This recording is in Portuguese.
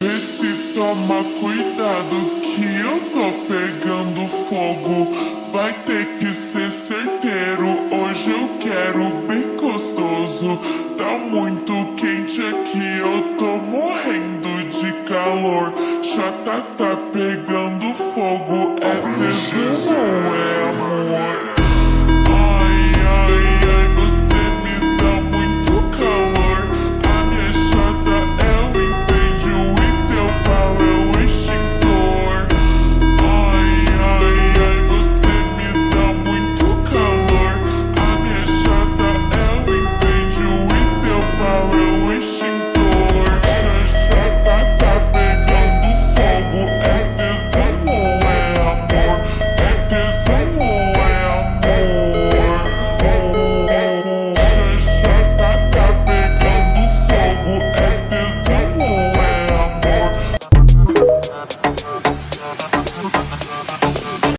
Vê se toma cuidado que eu tô pegando fogo. Vai ter que ser certeiro, hoje eu quero bem gostoso. Tá muito quente aqui, eu tô morrendo de calor. Chata tá